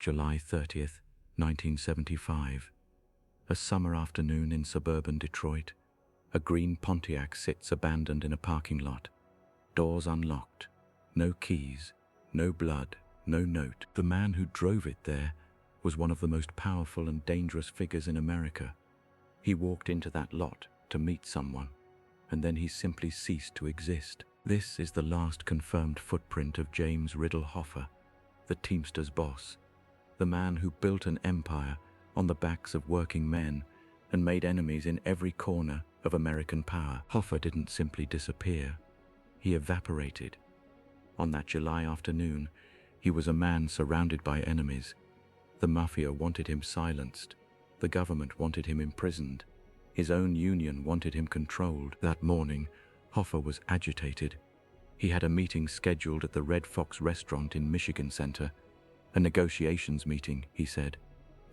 July 30th, 1975. A summer afternoon in suburban Detroit. A green Pontiac sits abandoned in a parking lot. Doors unlocked. No keys, no blood, no note. The man who drove it there was one of the most powerful and dangerous figures in America. He walked into that lot to meet someone, and then he simply ceased to exist. This is the last confirmed footprint of James Riddle Hoffa, the Teamsters boss, the man who built an empire on the backs of working men and made enemies in every corner of American power. Hoffa didn't simply disappear. He evaporated. On that July afternoon, he was a man surrounded by enemies. The Mafia wanted him silenced. The government wanted him imprisoned. His own union wanted him controlled. That morning, Hoffa was agitated. He had a meeting scheduled at the Red Fox restaurant in Michigan Center. A negotiations meeting, he said.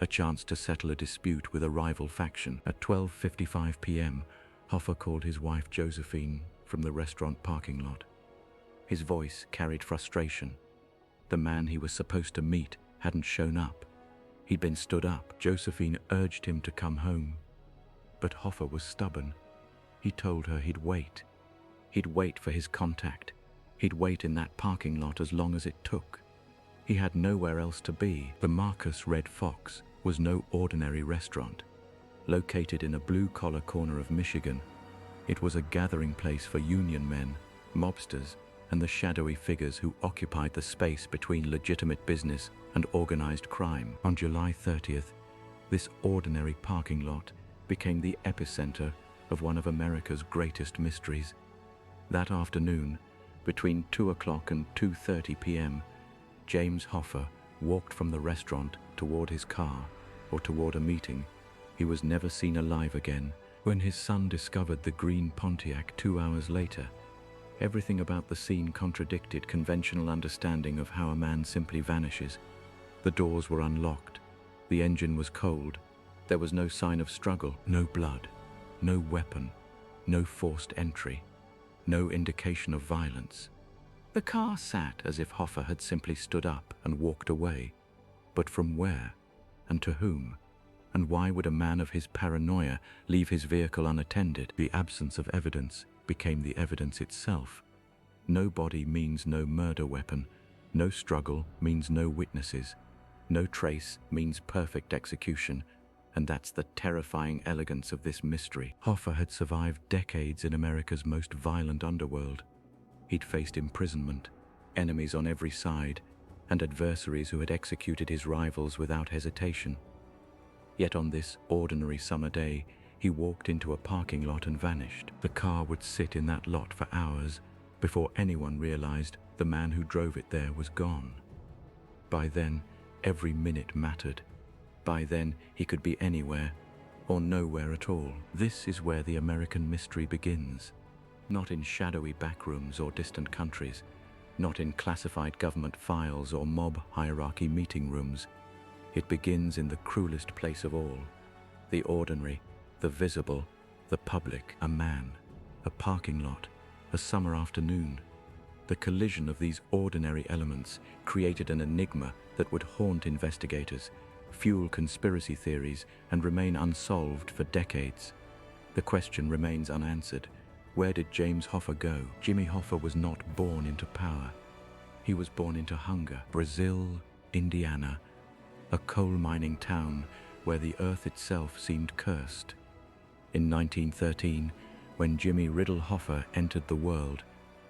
A chance to settle a dispute with a rival faction. At 12:55 p.m., Hoffa called his wife Josephine from the restaurant parking lot. His voice carried frustration. The man he was supposed to meet hadn't shown up. He'd been stood up. Josephine urged him to come home. But Hoffa was stubborn. He told her he'd wait. He'd wait for his contact. He'd wait in that parking lot as long as it took. He had nowhere else to be. The Marcus Red Fox was no ordinary restaurant. Located in a blue-collar corner of Michigan, it was a gathering place for union men, mobsters, and the shadowy figures who occupied the space between legitimate business and organized crime. On July 30th, this ordinary parking lot became the epicenter of one of America's greatest mysteries. That afternoon, between 2 o'clock and 2:30 p.m., James Hoffa walked from the restaurant toward his car or toward a meeting. He was never seen alive again. When his son discovered the green Pontiac 2 hours later, everything about the scene contradicted conventional understanding of how a man simply vanishes. The doors were unlocked. The engine was cold. There was no sign of struggle, no blood, no weapon, no forced entry, no indication of violence. The car sat as if Hoffa had simply stood up and walked away. But from where? And to whom? And why would a man of his paranoia leave his vehicle unattended? The absence of evidence became the evidence itself. No body means no murder weapon. No struggle means no witnesses. No trace means perfect execution. And that's the terrifying elegance of this mystery. Hoffa had survived decades in America's most violent underworld. He'd faced imprisonment, enemies on every side, and adversaries who had executed his rivals without hesitation. Yet on this ordinary summer day, he walked into a parking lot and vanished. The car would sit in that lot for hours before anyone realized the man who drove it there was gone. By then, every minute mattered. By then, he could be anywhere or nowhere at all. This is where the American mystery begins. Not in shadowy backrooms or distant countries, not in classified government files or mob hierarchy meeting rooms. It begins in the cruelest place of all, the ordinary, the visible, the public. A man, a parking lot, a summer afternoon. The collision of these ordinary elements created an enigma that would haunt investigators, fuel conspiracy theories, and remain unsolved for decades. The question remains unanswered. Where did James Hoffa go? Jimmy Hoffa was not born into power. He was born into hunger. Brazil, Indiana, a coal mining town where the earth itself seemed cursed. In 1913, when Jimmy Riddle Hoffa entered the world,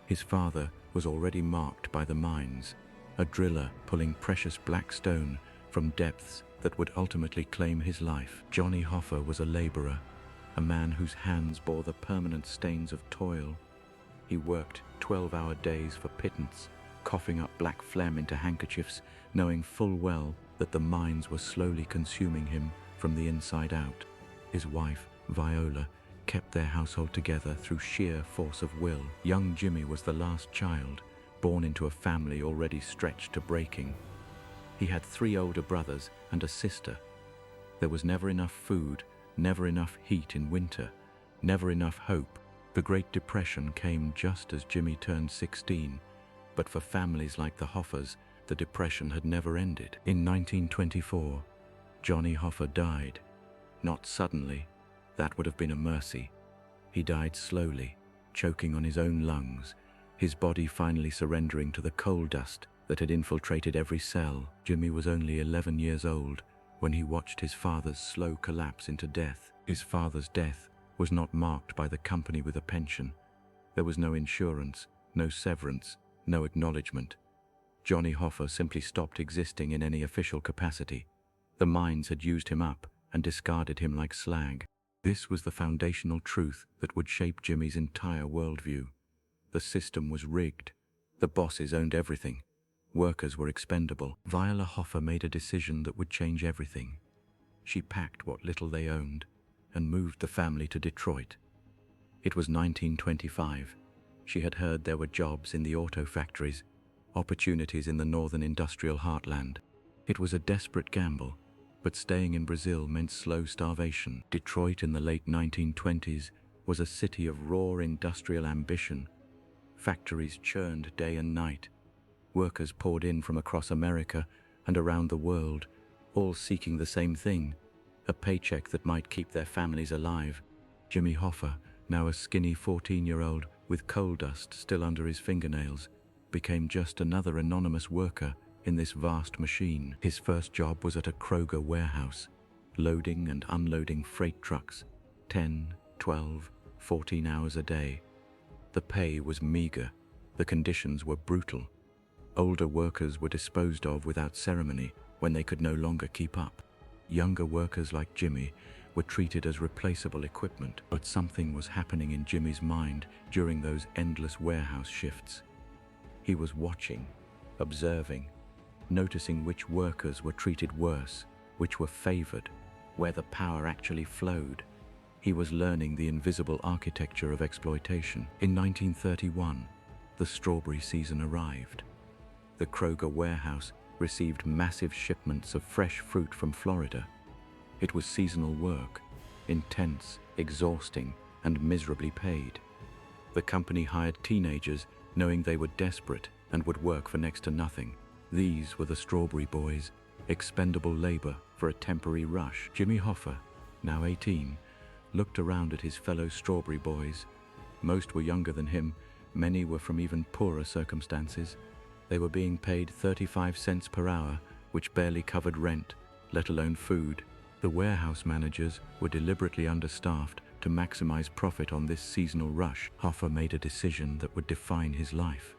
his father was already marked by the mines, a driller pulling precious black stone from depths that would ultimately claim his life. Johnny Hoffa was a laborer, a man whose hands bore the permanent stains of toil. He worked 12-hour days for pittance, coughing up black phlegm into handkerchiefs, knowing full well that the mines were slowly consuming him from the inside out. His wife, Viola, kept their household together through sheer force of will. Young Jimmy was the last child, born into a family already stretched to breaking. He had 3 older brothers and a sister. There was never enough food, never enough heat in winter, never enough hope. The Great Depression came just as Jimmy turned 16, but for families like the Hoffas, The depression had never ended. In 1924, Johnny Hoffa died. Not suddenly, that would have been a mercy. He died slowly, choking on his own lungs, his body finally surrendering to the coal dust that had infiltrated every cell. Jimmy was only 11 years old when he watched his father's slow collapse into death. His father's death was not marked by the company with a pension. There was no insurance, no severance, no acknowledgement. Johnny Hoffa simply stopped existing in any official capacity. The mines had used him up and discarded him like slag. This was the foundational truth that would shape Jimmy's entire worldview. The system was rigged. The bosses owned everything. Workers were expendable. Viola Hoffa made a decision that would change everything. She packed what little they owned and moved the family to Detroit. It was 1925. She had heard there were jobs in the auto factories, opportunities in the northern industrial heartland. It was a desperate gamble, but staying in Brazil meant slow starvation. Detroit in the late 1920s was a city of raw industrial ambition. Factories churned day and night. Workers poured in from across America and around the world, all seeking the same thing, a paycheck that might keep their families alive. Jimmy Hoffa, now a skinny 14-year-old with coal dust still under his fingernails, became just another anonymous worker in this vast machine. His first job was at a Kroger warehouse, loading and unloading freight trucks, 10, 12, 14 hours a day. The pay was meager, the conditions were brutal. Older workers were disposed of without ceremony when they could no longer keep up. Younger workers like Jimmy were treated as replaceable equipment. But something was happening in Jimmy's mind during those endless warehouse shifts. He was watching, observing, noticing which workers were treated worse, which were favored, where the power actually flowed. He was learning the invisible architecture of exploitation. In 1931, the strawberry season arrived. The Kroger warehouse received massive shipments of fresh fruit from Florida. It was seasonal work, intense, exhausting, and miserably paid. The company hired teenagers knowing they were desperate and would work for next to nothing. These were the strawberry boys, expendable labor for a temporary rush. Jimmy Hoffa, now 18, looked around at his fellow strawberry boys. Most were younger than him, many were from even poorer circumstances. They were being paid 35 cents per hour, which barely covered rent, let alone food. The warehouse managers were deliberately understaffed to maximize profit on this seasonal rush. Hoffa made a decision that would define his life.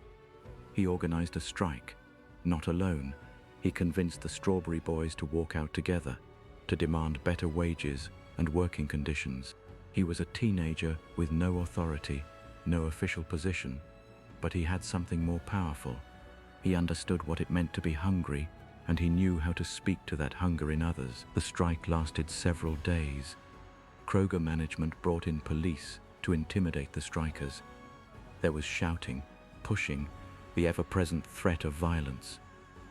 He organized a strike. Not alone, he convinced the strawberry boys to walk out together, to demand better wages and working conditions. He was a teenager with no authority, no official position, but he had something more powerful. He understood what it meant to be hungry, and he knew how to speak to that hunger in others. The strike lasted several days. Kroger management brought in police to intimidate the strikers. There was shouting, pushing, the ever-present threat of violence.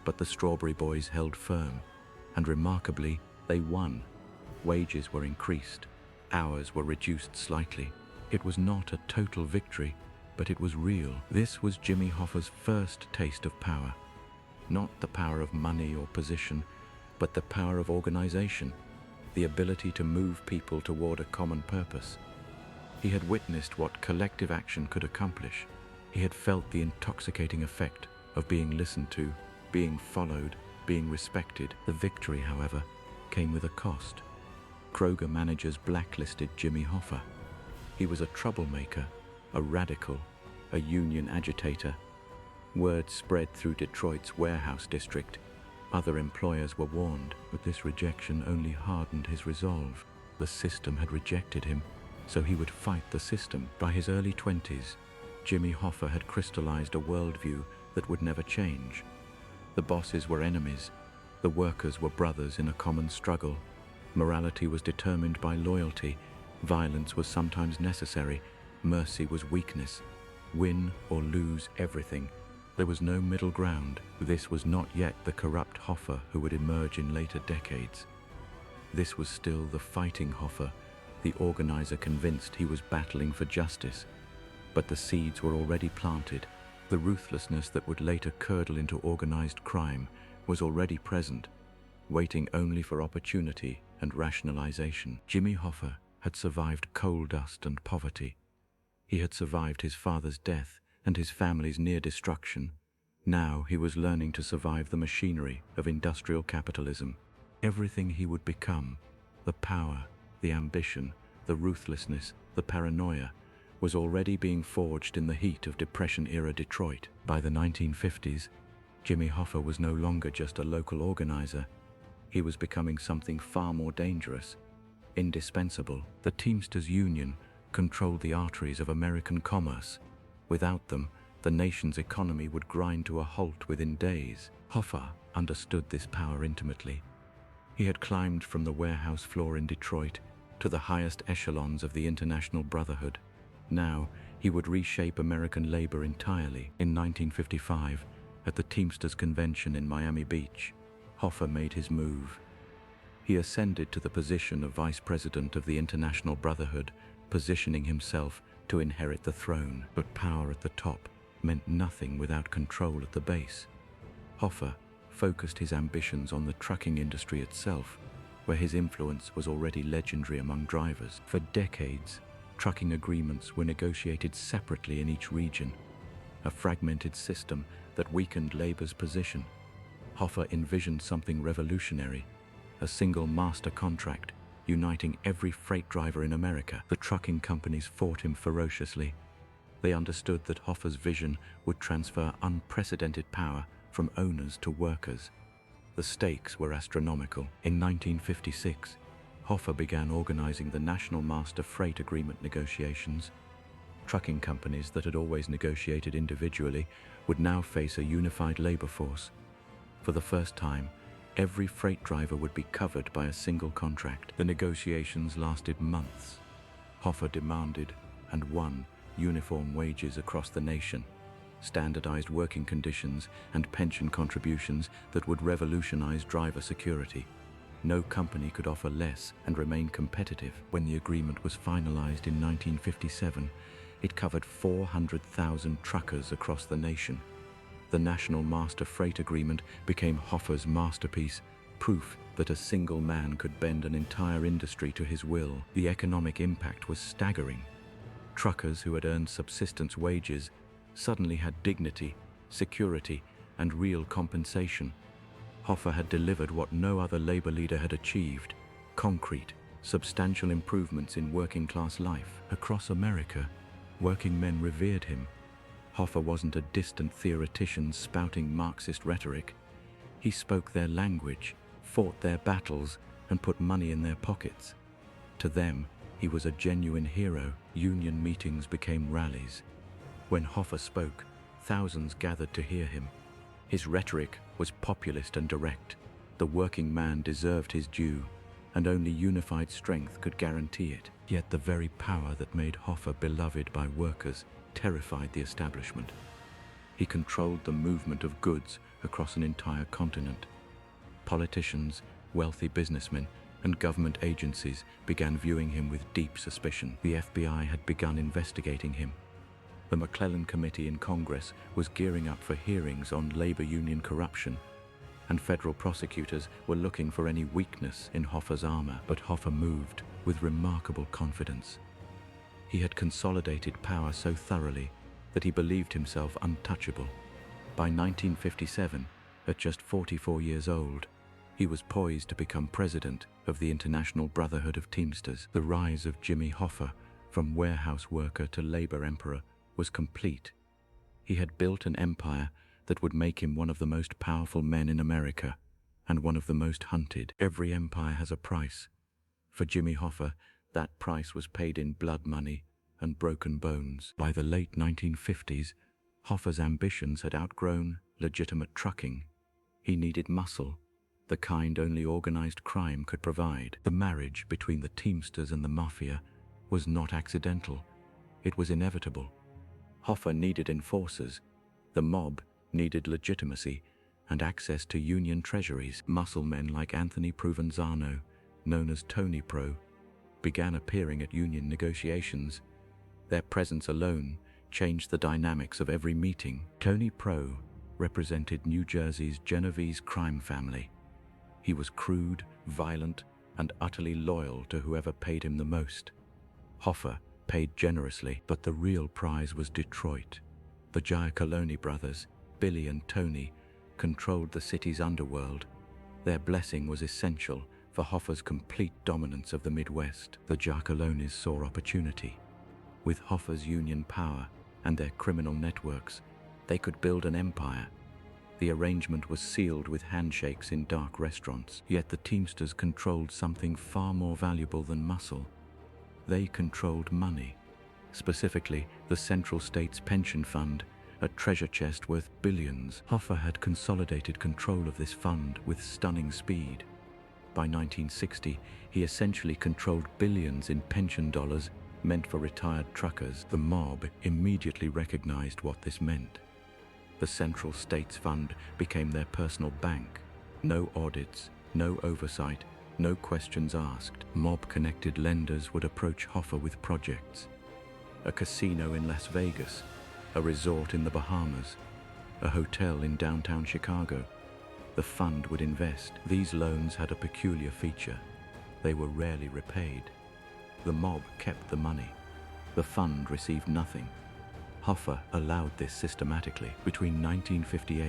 But the strawberry boys held firm, and remarkably, they won. Wages were increased. Hours were reduced slightly. It was not a total victory, but it was real. This was Jimmy Hoffa's first taste of power. Not the power of money or position, but the power of organization, the ability to move people toward a common purpose. He had witnessed what collective action could accomplish. He had felt the intoxicating effect of being listened to, being followed, being respected. The victory, however, came with a cost. Kroger managers blacklisted Jimmy Hoffa. He was a troublemaker, a radical, a union agitator. Word spread through Detroit's warehouse district. Other employers were warned, but this rejection only hardened his resolve. The system had rejected him, so he would fight the system. By his early 20s, Jimmy Hoffa had crystallized a worldview that would never change. The bosses were enemies. The workers were brothers in a common struggle. Morality was determined by loyalty. Violence was sometimes necessary. Mercy was weakness. Win or lose everything. There was no middle ground. This was not yet the corrupt Hoffa who would emerge in later decades. This was still the fighting Hoffa, the organizer convinced he was battling for justice. But the seeds were already planted. The ruthlessness that would later curdle into organized crime was already present, waiting only for opportunity and rationalization. Jimmy Hoffa had survived coal dust and poverty. He had survived his father's death and his family's near destruction. Now he was learning to survive the machinery of industrial capitalism. Everything he would become, the power, the ambition, the ruthlessness, the paranoia, was already being forged in the heat of Depression-era Detroit. By the 1950s, Jimmy Hoffa was no longer just a local organizer. He was becoming something far more dangerous, indispensable. The Teamsters Union controlled the arteries of American commerce. Without them, the nation's economy would grind to a halt within days. Hoffa understood this power intimately. He had climbed from the warehouse floor in Detroit to the highest echelons of the International Brotherhood. Now, he would reshape American labor entirely. In 1955, at the Teamsters Convention in Miami Beach, Hoffa made his move. He ascended to the position of Vice President of the International Brotherhood, positioning himself to inherit the throne. But power at the top meant nothing without control at the base. Hoffa focused his ambitions on the trucking industry itself, where his influence was already legendary among drivers. For decades, trucking agreements were negotiated separately in each region, a fragmented system that weakened labor's position. Hoffa envisioned something revolutionary, a single master contract uniting every freight driver in America. The trucking companies fought him ferociously. They understood that Hoffa's vision would transfer unprecedented power from owners to workers. The stakes were astronomical. In 1956, Hoffa began organizing the National Master Freight Agreement negotiations. Trucking companies that had always negotiated individually would now face a unified labor force. For the first time, every freight driver would be covered by a single contract. The negotiations lasted months. Hoffa demanded and won uniform wages across the nation, standardized working conditions, and pension contributions that would revolutionize driver security. No company could offer less and remain competitive. When the agreement was finalized in 1957, it covered 400,000 truckers across the nation. The National Master Freight Agreement became Hoffa's masterpiece, proof that a single man could bend an entire industry to his will. The economic impact was staggering. Truckers who had earned subsistence wages suddenly had dignity, security, and real compensation. Hoffa had delivered what no other labor leader had achieved: concrete, substantial improvements in working-class life. Across America, working men revered him. Hoffa wasn't a distant theoretician spouting Marxist rhetoric. He spoke their language, fought their battles, and put money in their pockets. To them, he was a genuine hero. Union meetings became rallies. When Hoffa spoke, thousands gathered to hear him. His rhetoric was populist and direct. The working man deserved his due, and only unified strength could guarantee it. Yet the very power that made Hoffa beloved by workers terrified the establishment. He controlled the movement of goods across an entire continent. Politicians, wealthy businessmen, and government agencies began viewing him with deep suspicion. The FBI had begun investigating him. The McClellan Committee in Congress was gearing up for hearings on labor union corruption, and federal prosecutors were looking for any weakness in Hoffa's armor. But Hoffa moved with remarkable confidence. He had consolidated power so thoroughly that he believed himself untouchable. By 1957, at just 44 years old, he was poised to become president of the International Brotherhood of Teamsters. The rise of Jimmy Hoffa, from warehouse worker to labor emperor, was complete. He had built an empire that would make him one of the most powerful men in America, and one of the most hunted. Every empire has a price. For Jimmy Hoffa, that price was paid in blood money and broken bones. By the late 1950s, Hoffa's ambitions had outgrown legitimate trucking. He needed muscle, the kind only organized crime could provide. The marriage between the Teamsters and the Mafia was not accidental. It was inevitable. Hoffa needed enforcers. The mob needed legitimacy and access to union treasuries. Muscle men like Anthony Provenzano, known as Tony Pro, began appearing at union negotiations. Their presence alone changed the dynamics of every meeting. Tony Pro represented New Jersey's Genovese crime family. He was crude, violent, and utterly loyal to whoever paid him the most. Hoffa paid generously, but the real prize was Detroit. The Giacolone brothers, Billy and Tony, controlled the city's underworld. Their blessing was essential for Hoffa's complete dominance of the Midwest. The Giacolones saw opportunity. With Hoffa's union power and their criminal networks, they could build an empire. The arrangement was sealed with handshakes in dark restaurants, yet the Teamsters controlled something far more valuable than muscle. They controlled money, specifically the Central States Pension Fund, a treasure chest worth billions. Hoffa had consolidated control of this fund with stunning speed. By 1960, he essentially controlled billions in pension dollars meant for retired truckers. The mob immediately recognized what this meant. The Central States Fund became their personal bank. No audits, no oversight, no questions asked. Mob-connected lenders would approach Hoffa with projects. A casino in Las Vegas, a resort in the Bahamas, a hotel in downtown Chicago. The fund would invest. These loans had a peculiar feature. They were rarely repaid. The mob kept the money. The fund received nothing. Hoffa allowed this systematically. Between 1958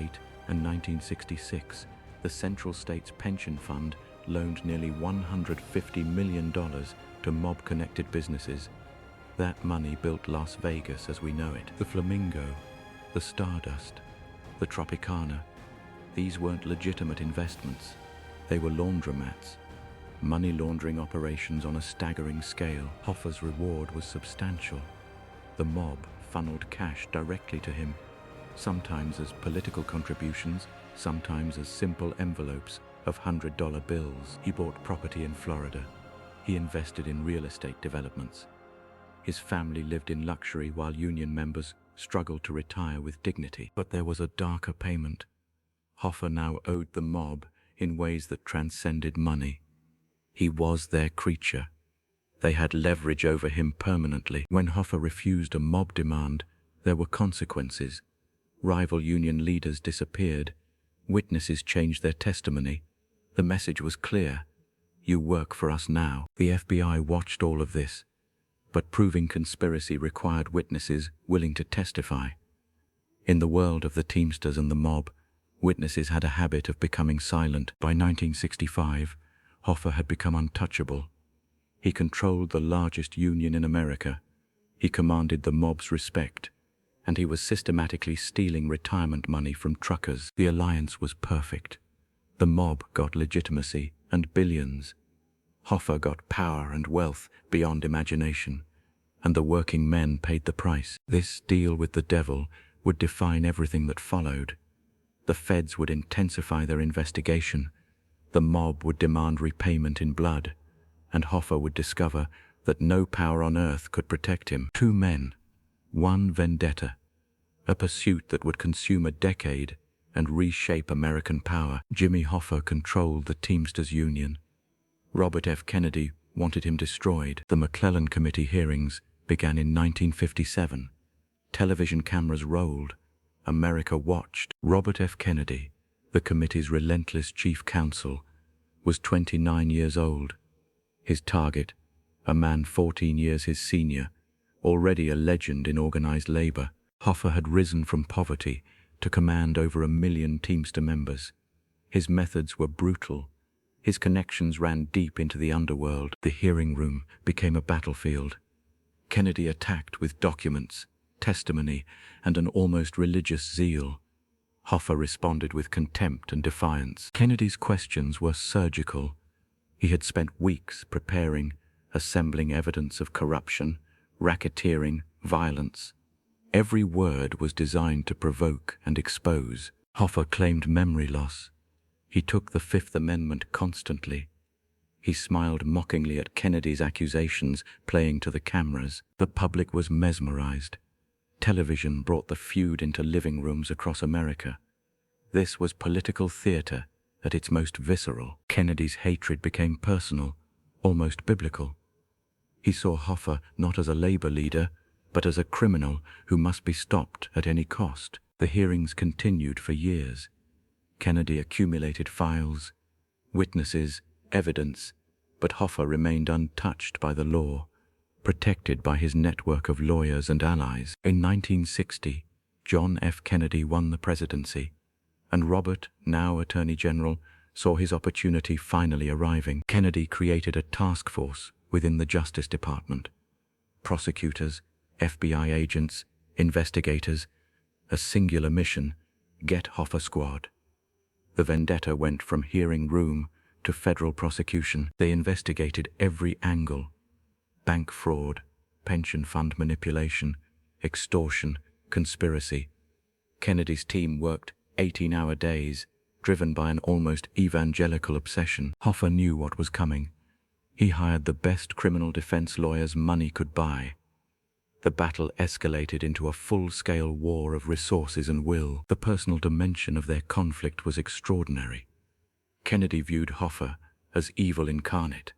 and 1966, the Central States Pension Fund loaned nearly $150 million to mob-connected businesses. That money built Las Vegas as we know it. The Flamingo, the Stardust, the Tropicana. These weren't legitimate investments. They were laundromats. Money laundering operations on a staggering scale. Hoffa's reward was substantial. The mob funneled cash directly to him, sometimes as political contributions, sometimes as simple envelopes of $100 bills. He bought property in Florida. He invested in real estate developments. His family lived in luxury while union members struggled to retire with dignity. But there was a darker payment. Hoffa now owed the mob in ways that transcended money. He was their creature. They had leverage over him permanently. When Hoffa refused a mob demand, there were consequences. Rival union leaders disappeared. Witnesses changed their testimony. The message was clear. You work for us now. The FBI watched all of this, but proving conspiracy required witnesses willing to testify. In the world of the Teamsters and the mob, witnesses had a habit of becoming silent. By 1965, Hoffa had become untouchable. He controlled the largest union in America. He commanded the mob's respect, and he was systematically stealing retirement money from truckers. The alliance was perfect. The mob got legitimacy and billions. Hoffa got power and wealth beyond imagination, and the working men paid the price. This deal with the devil would define everything that followed. The feds would intensify their investigation. The mob would demand repayment in blood, and Hoffa would discover that no power on earth could protect him. Two men, one vendetta, a pursuit that would consume a decade and reshape American power. Jimmy Hoffa controlled the Teamsters Union. Robert F. Kennedy wanted him destroyed. The McClellan Committee hearings began in 1957. Television cameras rolled. America watched. Robert F. Kennedy, the committee's relentless chief counsel, was 29 years old. His target, a man 14 years his senior, already a legend in organized labor. Hoffa had risen from poverty to command over 1 million Teamster members. His methods were brutal. His connections ran deep into the underworld. The hearing room became a battlefield. Kennedy attacked with documents, testimony, and an almost religious zeal. Hoffa responded with contempt and defiance. Kennedy's questions were surgical. He had spent weeks preparing, assembling evidence of corruption, racketeering, violence. Every word was designed to provoke and expose. Hoffa claimed memory loss. He took the Fifth Amendment constantly. He smiled mockingly at Kennedy's accusations playing to the cameras. The public was mesmerized. Television brought the feud into living rooms across America. This was political theater at its most visceral. Kennedy's hatred became personal, almost biblical. He saw Hoffa not as a labor leader, but as a criminal who must be stopped at any cost. The hearings continued for years. Kennedy accumulated files, witnesses, evidence, but Hoffa remained untouched by the law, protected by his network of lawyers and allies. In 1960, John F. Kennedy won the presidency, and Robert, now Attorney General, saw his opportunity finally arriving. Kennedy created a task force within the Justice Department. Prosecutors, FBI agents, investigators, a singular mission: get Hoffa squad. The vendetta went from hearing room to federal prosecution. They investigated every angle: bank fraud, pension fund manipulation, extortion, conspiracy. Kennedy's team worked 18-hour days, driven by an almost evangelical obsession. Hoffa knew what was coming. He hired the best criminal defense lawyers money could buy. The battle escalated into a full-scale war of resources and will. The personal dimension of their conflict was extraordinary. Kennedy viewed Hoffa as evil incarnate.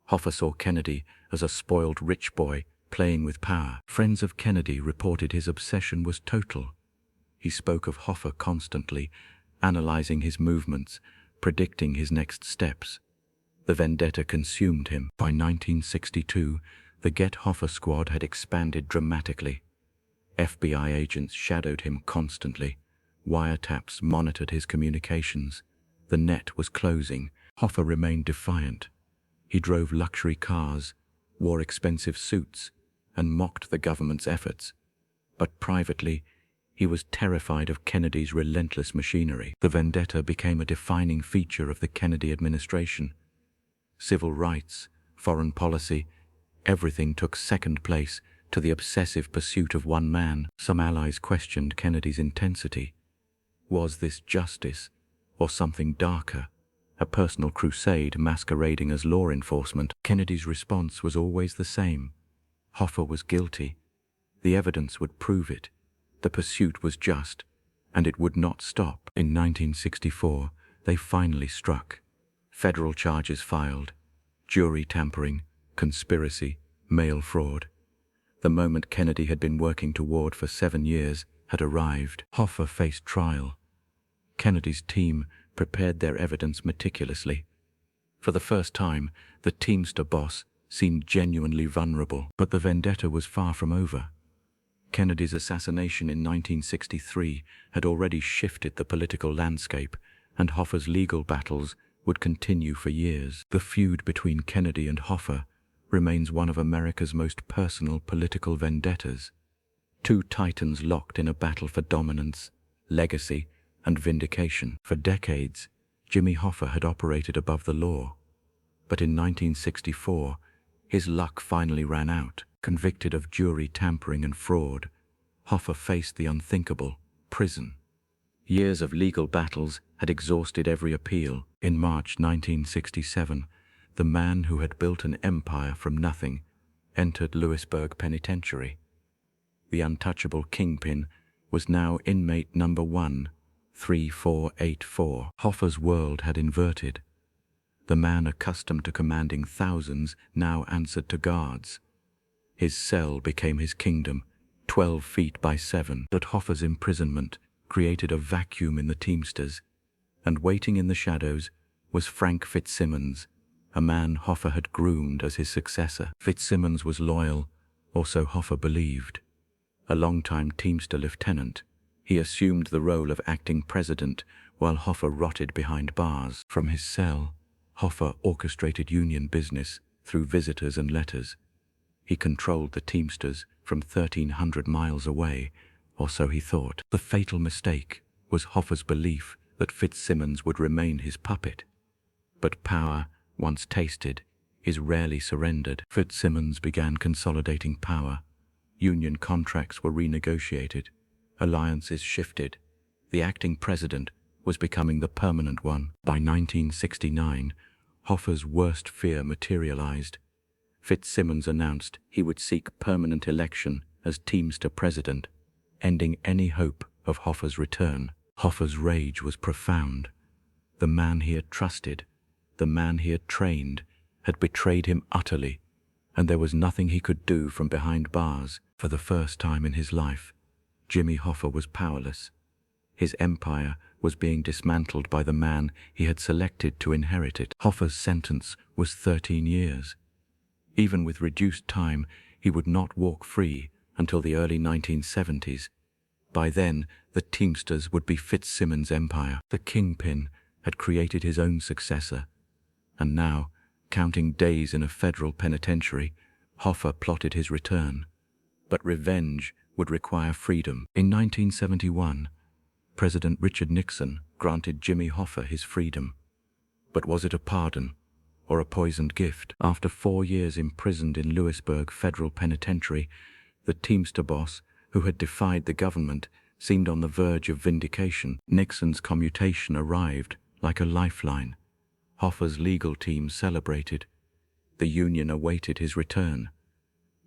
Hoffa saw Kennedy as a spoiled rich boy playing with power. Friends of Kennedy reported his obsession was total. He spoke of Hoffa constantly, analyzing his movements, predicting his next steps. The vendetta consumed him. By 1962, the Get Hoffa squad had expanded dramatically. FBI agents shadowed him constantly. Wiretaps monitored his communications. The net was closing. Hoffa remained defiant. He drove luxury cars, wore expensive suits, and mocked the government's efforts. But privately, he was terrified of Kennedy's relentless machinery. The vendetta became a defining feature of the Kennedy administration. Civil rights, foreign policy, everything took second place to the obsessive pursuit of one man. Some allies questioned Kennedy's intensity. Was this justice, or something darker? A personal crusade masquerading as law enforcement? Kennedy's response was always the same. Hoffa was guilty. The evidence would prove it. The pursuit was just, and it would not stop. In 1964, they finally struck. Federal charges filed: jury tampering, conspiracy, mail fraud. The moment Kennedy had been working toward for 7 years had arrived. Hoffa faced trial. Kennedy's team prepared their evidence meticulously. For the first time, the Teamster boss seemed genuinely vulnerable. But the vendetta was far from over. Kennedy's assassination in 1963 had already shifted the political landscape, and Hoffa's legal battles would continue for years. The feud between Kennedy and Hoffa remains one of America's most personal political vendettas. Two titans locked in a battle for dominance, legacy, and vindication. For decades, Jimmy Hoffa had operated above the law. But in 1964, his luck finally ran out. Convicted of jury tampering and fraud, Hoffa faced the unthinkable: prison. Years of legal battles had exhausted every appeal. In March 1967, the man who had built an empire from nothing entered Lewisburg Penitentiary. The untouchable Kingpin was now inmate number 13484. Hoffa's world had inverted. The man accustomed to commanding thousands now answered to guards. His cell became his kingdom, 12 feet by 7. But Hoffa's imprisonment created a vacuum in the Teamsters, and waiting in the shadows was Frank Fitzsimmons, a man Hoffa had groomed as his successor. Fitzsimmons was loyal, or so Hoffa believed. A longtime Teamster lieutenant, he assumed the role of acting president while Hoffa rotted behind bars. From his cell, Hoffa orchestrated union business through visitors and letters. He controlled the Teamsters from 1,300 miles away, or so he thought. The fatal mistake was Hoffa's belief that Fitzsimmons would remain his puppet. But power, once tasted, is rarely surrendered. Fitzsimmons began consolidating power. Union contracts were renegotiated. Alliances shifted. The acting president was becoming the permanent one. By 1969, Hoffa's worst fear materialized. Fitzsimmons announced he would seek permanent election as Teamster president, ending any hope of Hoffa's return. Hoffa's rage was profound. The man he had trusted, the man he had trained, had betrayed him utterly, and there was nothing he could do from behind bars. For the first time in his life, Jimmy Hoffa was powerless. His empire was being dismantled by the man he had selected to inherit it. Hoffa's sentence was 13 years. Even with reduced time, he would not walk free until the early 1970s. By then, the Teamsters would be Fitzsimmons' empire. The Kingpin had created his own successor, and now, counting days in a federal penitentiary, Hoffa plotted his return. But revenge would require freedom. In 1971, President Richard Nixon granted Jimmy Hoffa his freedom. But was it a pardon or a poisoned gift? After 4 years imprisoned in Lewisburg Federal Penitentiary, the Teamster boss, who had defied the government, seemed on the verge of vindication. Nixon's commutation arrived like a lifeline. Hoffa's legal team celebrated. The Union awaited his return.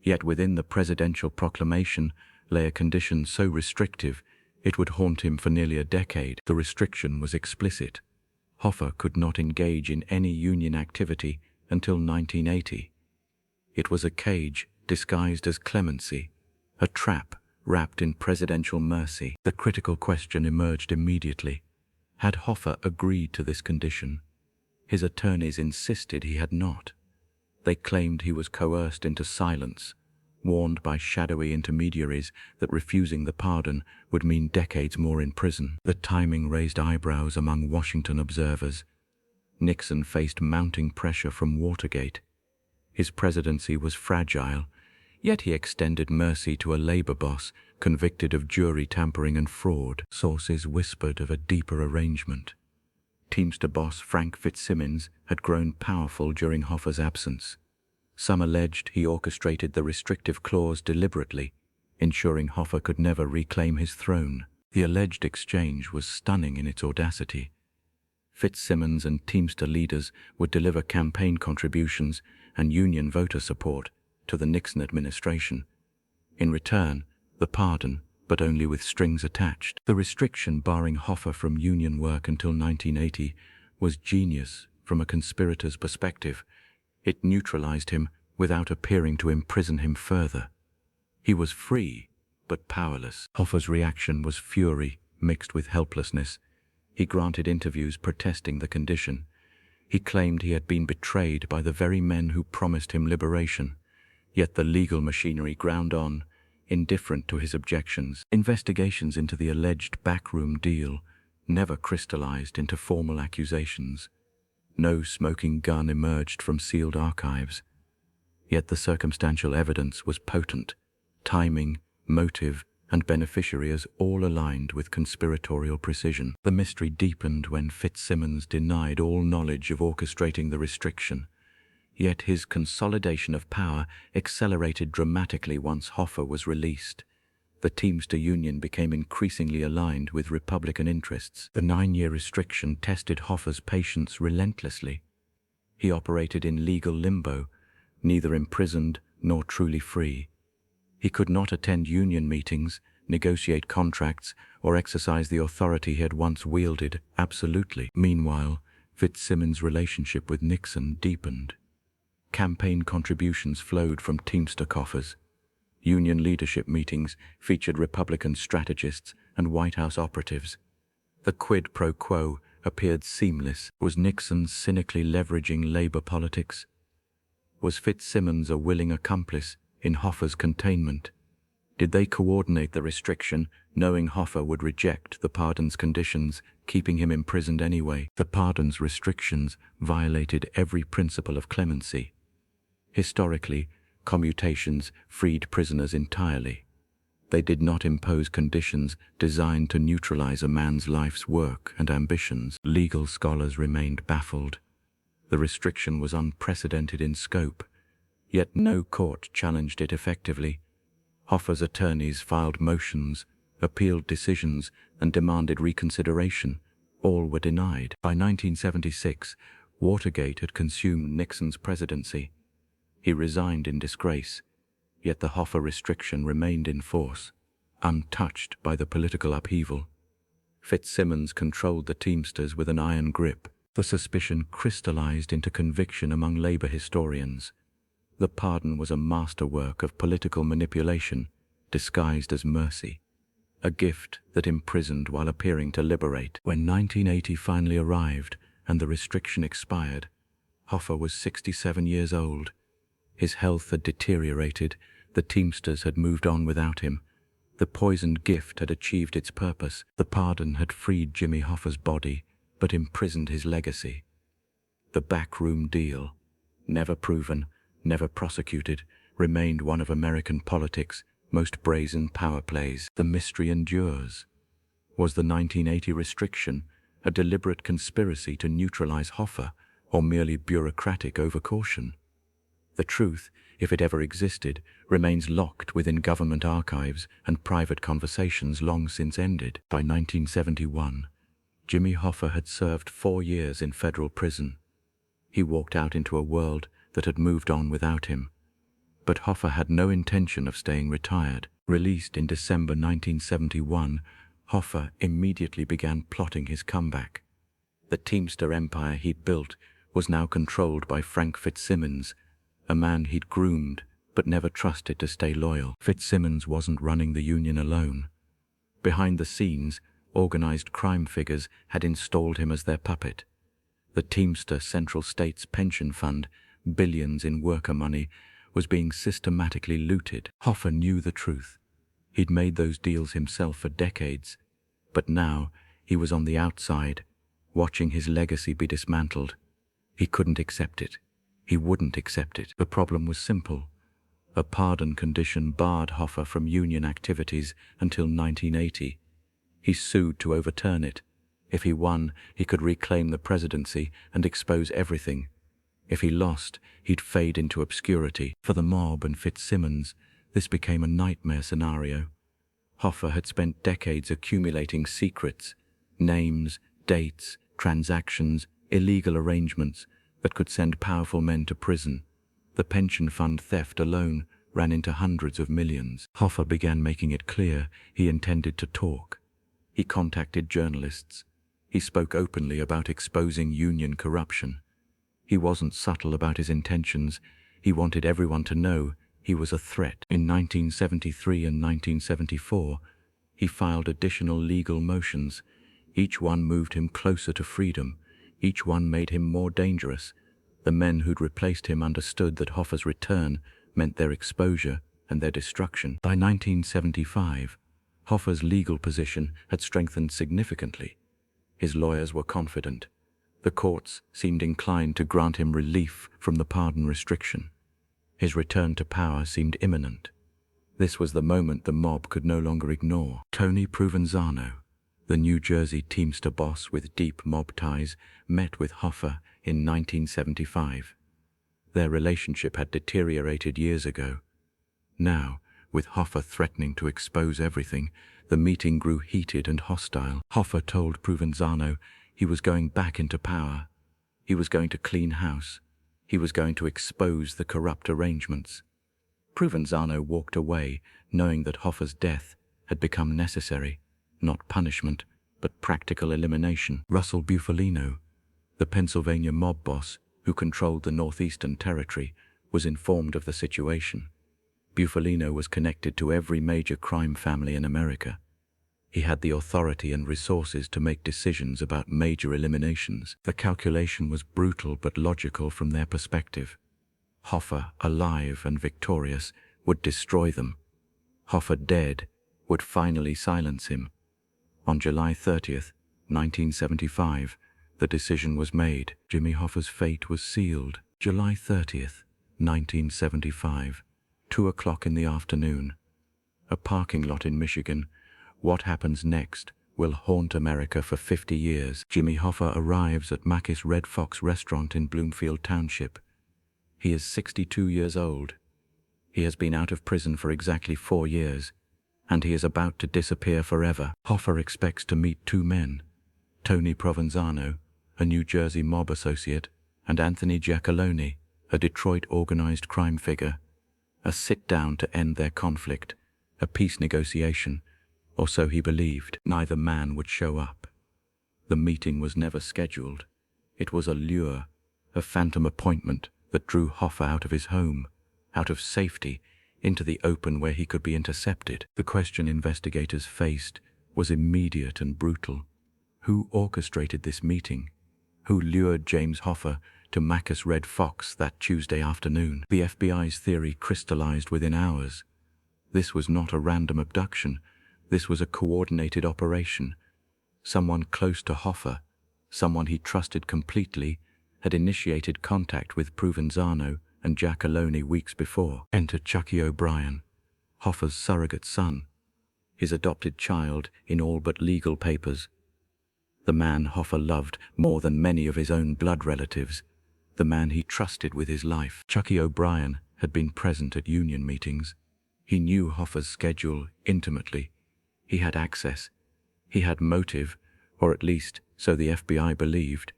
Yet within the presidential proclamation lay a condition so restrictive it would haunt him for nearly a decade. The restriction was explicit. Hoffa could not engage in any Union activity until 1980. It was a cage disguised as clemency, a trap wrapped in presidential mercy. The critical question emerged immediately. Had Hoffa agreed to this condition? His attorneys insisted he had not. They claimed he was coerced into silence, warned by shadowy intermediaries that refusing the pardon would mean decades more in prison. The timing raised eyebrows among Washington observers. Nixon faced mounting pressure from Watergate. His presidency was fragile, yet he extended mercy to a labor boss convicted of jury tampering and fraud. Sources whispered of a deeper arrangement. Teamster boss Frank Fitzsimmons had grown powerful during Hoffa's absence. Some alleged he orchestrated the restrictive clause deliberately, ensuring Hoffa could never reclaim his throne. The alleged exchange was stunning in its audacity. Fitzsimmons and Teamster leaders would deliver campaign contributions and Union voter support to the Nixon administration. In return, the pardon, but only with strings attached. The restriction barring Hoffa from Union work until 1980 was genius from a conspirator's perspective. It neutralized him without appearing to imprison him further. He was free, but powerless. Hoffa's reaction was fury mixed with helplessness. He granted interviews protesting the condition. He claimed he had been betrayed by the very men who promised him liberation. Yet the legal machinery ground on, indifferent to his objections. Investigations into the alleged backroom deal never crystallized into formal accusations. No smoking gun emerged from sealed archives. Yet the circumstantial evidence was potent. Timing, motive, and beneficiaries all aligned with conspiratorial precision. The mystery deepened when Fitzsimmons denied all knowledge of orchestrating the restriction. Yet his consolidation of power accelerated dramatically once Hoffa was released. The Teamster Union became increasingly aligned with Republican interests. The 9-year restriction tested Hoffa's patience relentlessly. He operated in legal limbo, neither imprisoned nor truly free. He could not attend union meetings, negotiate contracts, or exercise the authority he had once wielded absolutely. Meanwhile, Fitzsimmons' relationship with Nixon deepened. Campaign contributions flowed from Teamster coffers. Union leadership meetings featured Republican strategists and White House operatives. The quid pro quo appeared seamless. Was Nixon cynically leveraging labor politics? Was Fitzsimmons a willing accomplice in Hoffa's containment? Did they coordinate the restriction, knowing Hoffa would reject the pardon's conditions, keeping him imprisoned anyway? The pardon's restrictions violated every principle of clemency. Historically, commutations freed prisoners entirely. They did not impose conditions designed to neutralize a man's life's work and ambitions. Legal scholars remained baffled. The restriction was unprecedented in scope, yet no court challenged it effectively. Hoffa's attorneys filed motions, appealed decisions, and demanded reconsideration. All were denied. By 1976, Watergate had consumed Nixon's presidency. He resigned in disgrace, yet the Hoffa restriction remained in force, untouched by the political upheaval. Fitzsimmons controlled the Teamsters with an iron grip. The suspicion crystallized into conviction among labor historians. The pardon was a masterwork of political manipulation, disguised as mercy, a gift that imprisoned while appearing to liberate. When 1980 finally arrived and the restriction expired, Hoffa was 67 years old. His health had deteriorated, the Teamsters had moved on without him. The poisoned gift had achieved its purpose. The pardon had freed Jimmy Hoffa's body, but imprisoned his legacy. The backroom deal, never proven, never prosecuted, remained one of American politics' most brazen power plays. The mystery endures. Was the 1980 restriction a deliberate conspiracy to neutralize Hoffa, or merely bureaucratic overcaution? The truth, if it ever existed, remains locked within government archives and private conversations long since ended. By 1971, Jimmy Hoffa had served 4 years in federal prison. He walked out into a world that had moved on without him. But Hoffa had no intention of staying retired. Released in December 1971, Hoffa immediately began plotting his comeback. The Teamster empire he'd built was now controlled by Frank Fitzsimmons, a man he'd groomed but never trusted to stay loyal. Fitzsimmons wasn't running the union alone. Behind the scenes, organized crime figures had installed him as their puppet. The Teamster Central States Pension Fund, billions in worker money, was being systematically looted. Hoffa knew the truth. He'd made those deals himself for decades, but now he was on the outside, watching his legacy be dismantled. He couldn't accept it. He wouldn't accept it. The problem was simple. A pardon condition barred Hoffa from union activities until 1980. He sued to overturn it. If he won, he could reclaim the presidency and expose everything. If he lost, he'd fade into obscurity. For the mob and Fitzsimmons, this became a nightmare scenario. Hoffa had spent decades accumulating secrets, names, dates, transactions, illegal arrangements that could send powerful men to prison. The pension fund theft alone ran into hundreds of millions. Hoffa began making it clear he intended to talk. He contacted journalists. He spoke openly about exposing union corruption. He wasn't subtle about his intentions. He wanted everyone to know he was a threat. In 1973 and 1974, he filed additional legal motions. Each one moved him closer to freedom. Each one made him more dangerous. The men who'd replaced him understood that Hoffa's return meant their exposure and their destruction. By 1975, Hoffa's legal position had strengthened significantly. His lawyers were confident. The courts seemed inclined to grant him relief from the pardon restriction. His return to power seemed imminent. This was the moment the mob could no longer ignore. Tony Provenzano, the New Jersey Teamster boss with deep mob ties, met with Hoffa in 1975. Their relationship had deteriorated years ago. Now, with Hoffa threatening to expose everything, the meeting grew heated and hostile. Hoffa told Provenzano he was going back into power. He was going to clean house. He was going to expose the corrupt arrangements. Provenzano walked away, knowing that Hoffa's death had become necessary, not punishment, but practical elimination. Russell Bufalino, the Pennsylvania mob boss who controlled the Northeastern Territory, was informed of the situation. Bufalino was connected to every major crime family in America. He had the authority and resources to make decisions about major eliminations. The calculation was brutal but logical from their perspective. Hoffa, alive and victorious, would destroy them. Hoffa, dead, would finally silence him. On July 30th, 1975, the decision was made. Jimmy Hoffa's fate was sealed. July 30th, 1975, 2 o'clock in the afternoon. A parking lot in Michigan. What happens next will haunt America for 50 years. Jimmy Hoffa arrives at Mackey's Red Fox restaurant in Bloomfield Township. He is 62 years old. He has been out of prison for exactly 4 years, and he is about to disappear forever. Hoffa expects to meet 2 men, Tony Provenzano, a New Jersey mob associate, and Anthony Giacalone, a Detroit organized crime figure. A sit-down to end their conflict, a peace negotiation, or so he believed. Neither man would show up. The meeting was never scheduled. It was a lure, a phantom appointment that drew Hoffa out of his home, out of safety, into the open where he could be intercepted. The question investigators faced was immediate and brutal. Who orchestrated this meeting? Who lured James Hoffa to Macus Red Fox that Tuesday afternoon? The FBI's theory crystallized within hours. This was not a random abduction. This was a coordinated operation. Someone close to Hoffa, someone he trusted completely, had initiated contact with Provenzano and Giacalone weeks before. Enter Chucky O'Brien, Hoffa's surrogate son, his adopted child in all but legal papers. The man Hoffa loved more than many of his own blood relatives, the man he trusted with his life. Chucky O'Brien had been present at union meetings. He knew Hoffa's schedule intimately. He had access. He had motive, or at least so the FBI believed.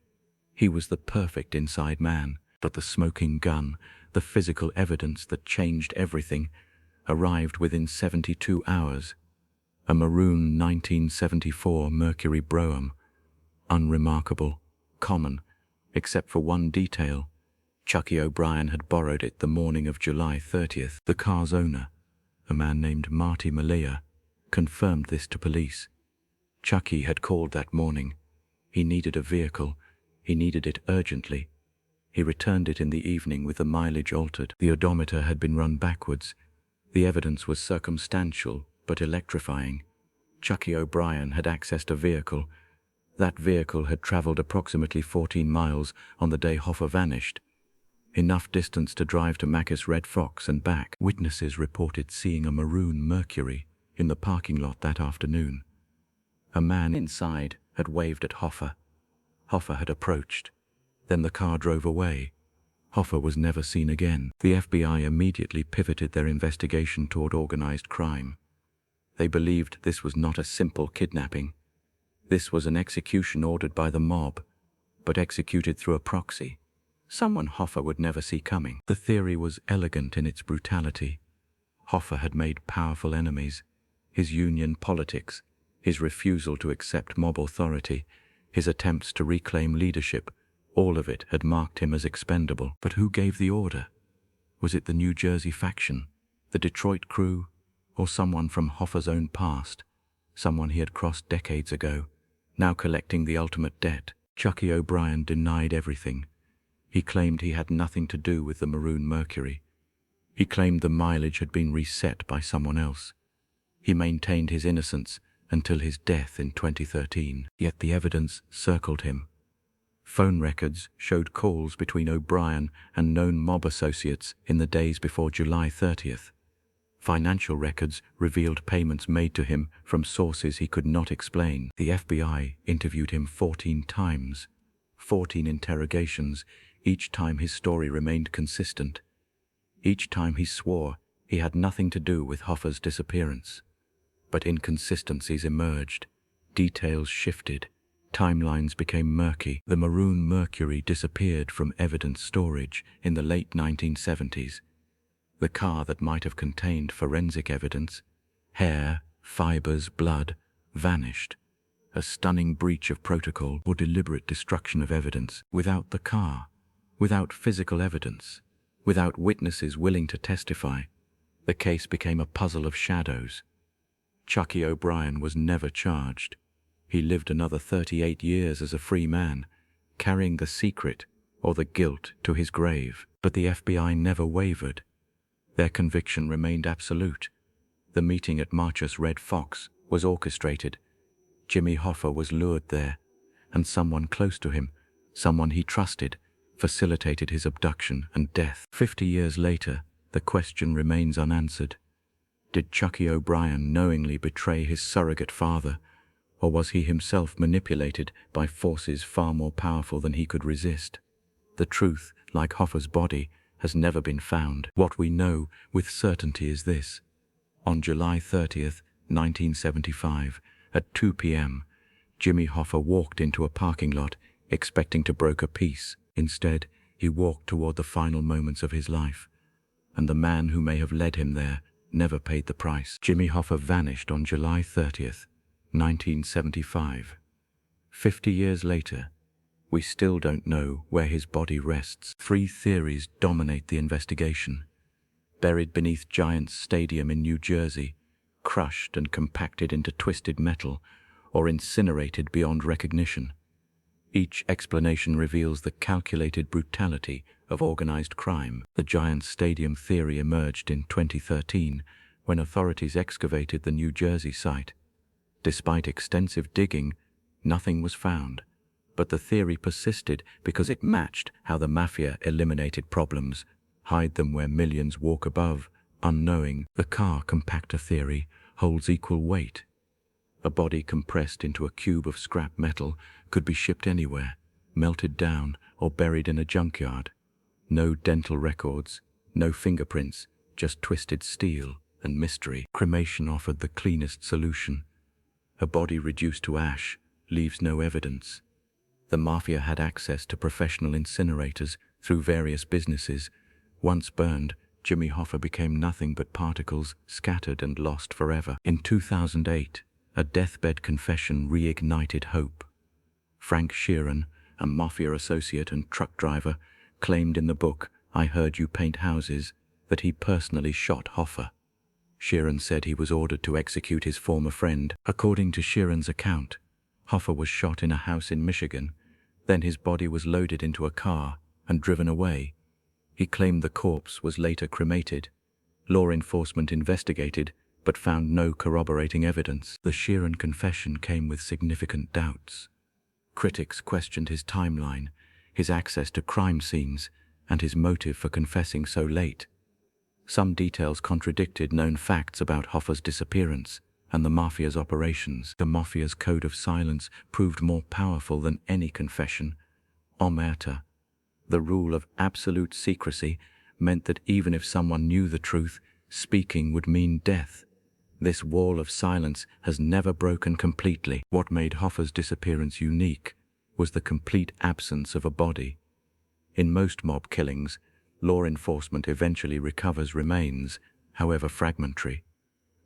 He was the perfect inside man, but the smoking gun, the physical evidence that changed everything, arrived within 72 hours. A maroon 1974 Mercury Brougham. Unremarkable, common, except for one detail. Chucky O'Brien had borrowed it the morning of July 30th. The car's owner, a man named Marty Malaya, confirmed this to police. Chucky had called that morning. He needed a vehicle. He needed it urgently. He returned it in the evening with the mileage altered. The odometer had been run backwards. The evidence was circumstantial but electrifying. Chucky O'Brien had accessed a vehicle. That vehicle had traveled approximately 14 miles on the day Hoffa vanished. Enough distance to drive to Macus Red Fox and back. Witnesses reported seeing a maroon Mercury in the parking lot that afternoon. A man inside had waved at Hoffa. Hoffa had approached. Then the car drove away. Hoffa was never seen again. The FBI immediately pivoted their investigation toward organized crime. They believed this was not a simple kidnapping. This was an execution ordered by the mob, but executed through a proxy, someone Hoffa would never see coming. The theory was elegant in its brutality. Hoffa had made powerful enemies. His union politics, his refusal to accept mob authority, his attempts to reclaim leadership, all of it had marked him as expendable. But who gave the order? Was it the New Jersey faction, the Detroit crew, or someone from Hoffa's own past, someone he had crossed decades ago, now collecting the ultimate debt? Chucky O'Brien denied everything. He claimed he had nothing to do with the maroon Mercury. He claimed the mileage had been reset by someone else. He maintained his innocence until his death in 2013. Yet the evidence circled him. Phone records showed calls between O'Brien and known mob associates in the days before July 30th. Financial records revealed payments made to him from sources he could not explain. The FBI interviewed him 14 times, 14 interrogations. Each time his story remained consistent. Each time he swore he had nothing to do with Hoffa's disappearance. But inconsistencies emerged. Details shifted. Timelines became murky. The maroon Mercury disappeared from evidence storage in the late 1970s. The car that might have contained forensic evidence, hair, fibers, blood, vanished. A stunning breach of protocol or deliberate destruction of evidence. Without the car, without physical evidence, without witnesses willing to testify, the case became a puzzle of shadows. Chucky O'Brien was never charged. He lived another 38 years as a free man, carrying the secret or the guilt to his grave. But the FBI never wavered. Their conviction remained absolute. The meeting at Macus Red Fox was orchestrated. Jimmy Hoffa was lured there, and someone close to him, someone he trusted, facilitated his abduction and death. 50 years later, the question remains unanswered. Did Chucky O'Brien knowingly betray his surrogate father, or was he himself manipulated by forces far more powerful than he could resist? The truth, like Hoffa's body, has never been found. What we know with certainty is this. On July 30th, 1975, at 2 p.m., Jimmy Hoffa walked into a parking lot expecting to broker peace. Instead, he walked toward the final moments of his life, and the man who may have led him there never paid the price. Jimmy Hoffa vanished on July 30th, 1975. 50 years later, we still don't know where his body rests. 3 theories dominate the investigation. buried beneath Giants Stadium in New Jersey, crushed and compacted into twisted metal, or incinerated beyond recognition. Each explanation reveals the calculated brutality of organized crime. The Giants Stadium theory emerged in 2013 when authorities excavated the New Jersey site. Despite extensive digging, nothing was found. But the theory persisted because it matched how the Mafia eliminated problems, hide them where millions walk above, unknowing. The car compactor theory holds equal weight. A body compressed into a cube of scrap metal could be shipped anywhere, melted down, or buried in a junkyard. No dental records, no fingerprints, just twisted steel and mystery. Cremation offered the cleanest solution. A body reduced to ash leaves no evidence. The Mafia had access to professional incinerators through various businesses. Once burned, Jimmy Hoffa became nothing but particles scattered and lost forever. In 2008, a deathbed confession reignited hope. Frank Sheeran, a Mafia associate and truck driver, claimed in the book, "I Heard You Paint Houses," that he personally shot Hoffa. Sheeran said he was ordered to execute his former friend. According to Sheeran's account, Hoffa was shot in a house in Michigan. Then his body was loaded into a car and driven away. He claimed the corpse was later cremated. Law enforcement investigated, but found no corroborating evidence. The Sheeran confession came with significant doubts. Critics questioned his timeline, his access to crime scenes, and his motive for confessing so late. Some details contradicted known facts about Hoffa's disappearance and the Mafia's operations. The Mafia's code of silence proved more powerful than any confession. Omerta, the rule of absolute secrecy, meant that even if someone knew the truth, speaking would mean death. This wall of silence has never broken completely. What made Hoffa's disappearance unique was the complete absence of a body. In most mob killings, law enforcement eventually recovers remains, however fragmentary.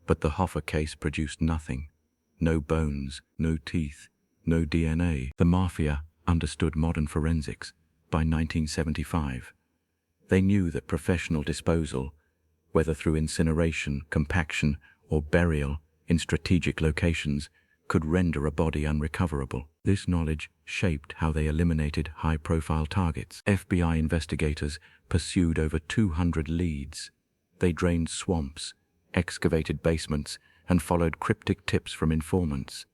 But the Hoffa case produced nothing. No bones, no teeth, no DNA. The Mafia understood modern forensics by 1975. They knew that professional disposal, whether through incineration, compaction, or burial in strategic locations, could render a body unrecoverable. This knowledge shaped how they eliminated high-profile targets. FBI investigators pursued over 200 leads. They drained swamps, excavated basements, and followed cryptic tips from informants.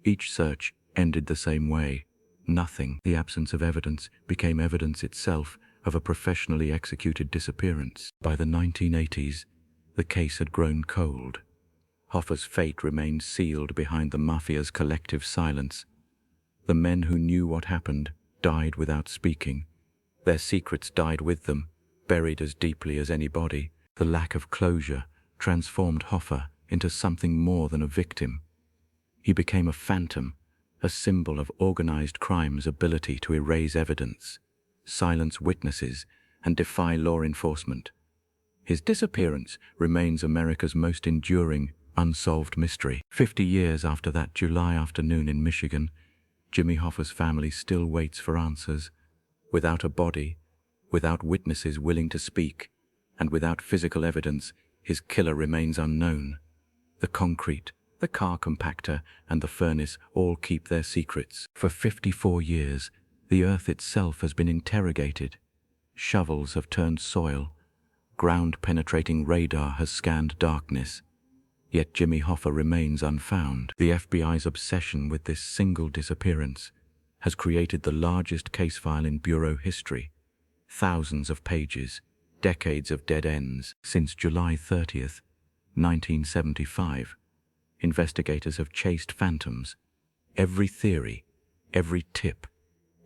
Each search ended the same way. Nothing. The absence of evidence became evidence itself of a professionally executed disappearance. By the 1980s, the case had grown cold. Hoffa's fate remained sealed behind the Mafia's collective silence. The men who knew what happened died without speaking. Their secrets died with them, buried as deeply as any body. The lack of closure transformed Hoffa into something more than a victim. He became a phantom, a symbol of organized crime's ability to erase evidence, silence witnesses, and defy law enforcement. His disappearance remains America's most enduring, unsolved mystery. 50 years after that July afternoon in Michigan, Jimmy Hoffa's family still waits for answers. Without a body, without witnesses willing to speak, and without physical evidence, his killer remains unknown. The concrete, the car compactor, and the furnace all keep their secrets. For 54 years, the earth itself has been interrogated. Shovels have turned soil. Ground-penetrating radar has scanned darkness. Yet Jimmy Hoffa remains unfound. The FBI's obsession with this single disappearance has created the largest case file in Bureau history. Thousands of pages, decades of dead ends. Since July 30th, 1975, investigators have chased phantoms. Every theory, every tip,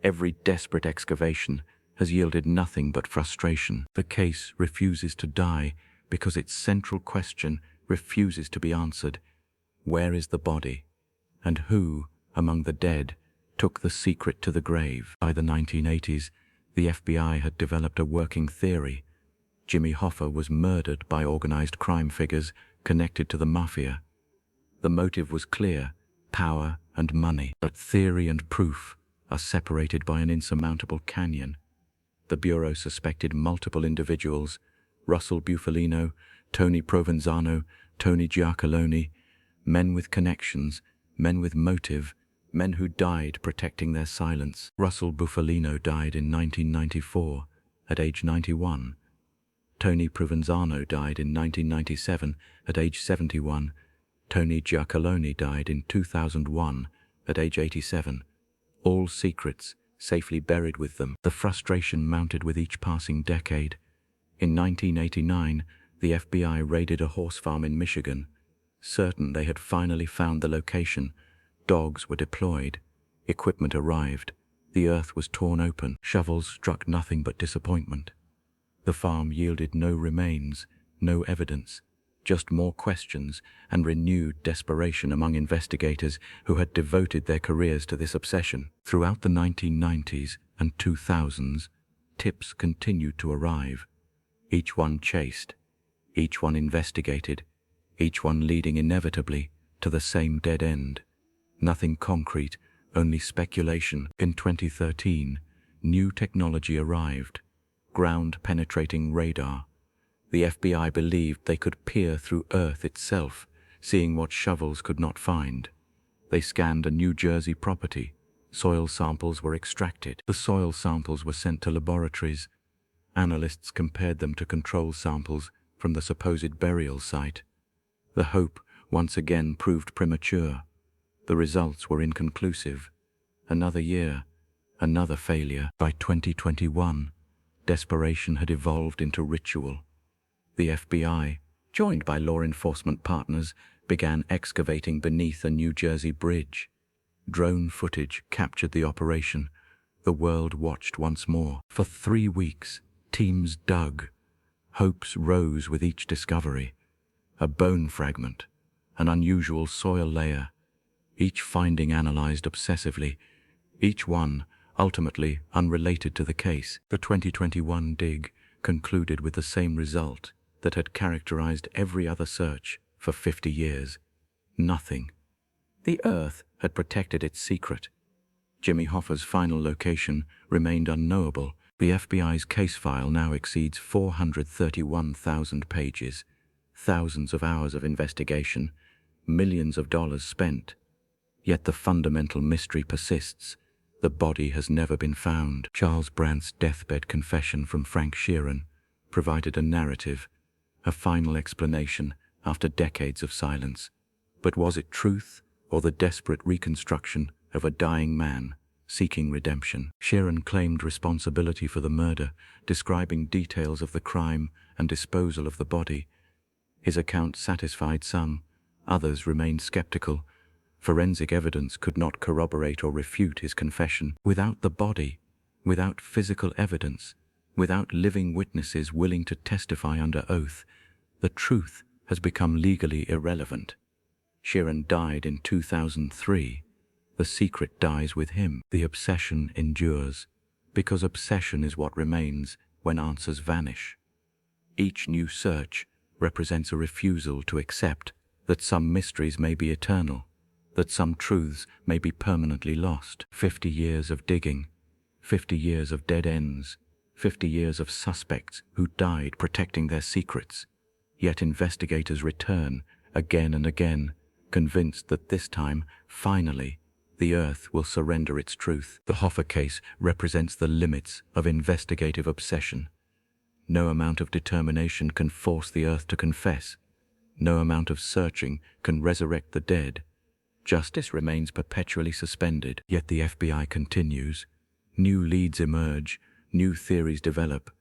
every desperate excavation has yielded nothing but frustration. The case refuses to die because its central question refuses to be answered. Where is the body? And who, among the dead, took the secret to the grave? By the 1980s, the FBI had developed a working theory. Jimmy Hoffa was murdered by organized crime figures connected to the Mafia. The motive was clear: power and money. But theory and proof are separated by an insurmountable canyon. The Bureau suspected multiple individuals, Russell Bufalino, Tony Provenzano, Tony Giacolone, men with connections, men with motive, men who died protecting their silence. Russell Bufalino died in 1994 at age 91. Tony Provenzano died in 1997 at age 71. Tony Giacolone died in 2001 at age 87. All secrets safely buried with them. The frustration mounted with each passing decade. In 1989, the FBI raided a horse farm in Michigan. Certain they had finally found the location, dogs were deployed, equipment arrived, the earth was torn open, shovels struck nothing but disappointment. The farm yielded no remains, no evidence, just more questions and renewed desperation among investigators who had devoted their careers to this obsession. Throughout the 1990s and 2000s, tips continued to arrive, each one chased, each one investigated, each one leading inevitably to the same dead end. Nothing concrete, only speculation. In 2013, new technology arrived, ground-penetrating radar. The FBI believed they could peer through Earth itself, seeing what shovels could not find. They scanned a New Jersey property. Soil samples were extracted. The soil samples were sent to laboratories. Analysts compared them to control samples from the supposed burial site. The hope once again proved premature. The results were inconclusive. Another year, another failure. By 2021, desperation had evolved into ritual. The FBI, joined by law enforcement partners, began excavating beneath a New Jersey bridge. Drone footage captured the operation. The world watched once more. For 3 weeks, teams dug. Hopes rose with each discovery. A bone fragment, an unusual soil layer. Each finding analyzed obsessively. Each one, ultimately unrelated to the case. The 2021 dig concluded with the same result that had characterized every other search for 50 years. Nothing. The Earth had protected its secret. Jimmy Hoffa's final location remained unknowable. The FBI's case file now exceeds 431,000 pages, thousands of hours of investigation, millions of dollars spent. Yet the fundamental mystery persists. The body has never been found. Charles Brandt's deathbed confession from Frank Sheeran provided a narrative, a final explanation after decades of silence. But was it truth or the desperate reconstruction of a dying man seeking redemption? Sheeran claimed responsibility for the murder, describing details of the crime and disposal of the body. His account satisfied some, others remained skeptical. Forensic evidence could not corroborate or refute his confession. Without the body, without physical evidence, without living witnesses willing to testify under oath, the truth has become legally irrelevant. Sheeran died in 2003. The secret dies with him. The obsession endures, because obsession is what remains when answers vanish. Each new search represents a refusal to accept that some mysteries may be eternal, that some truths may be permanently lost. 50 years of digging, 50 years of dead ends, 50 years of suspects who died protecting their secrets. Yet investigators return again and again, convinced that this time, finally, the Earth will surrender its truth. The Hoffa case represents the limits of investigative obsession. No amount of determination can force the Earth to confess. No amount of searching can resurrect the dead. Justice remains perpetually suspended. Yet the FBI continues. New leads emerge, new theories develop.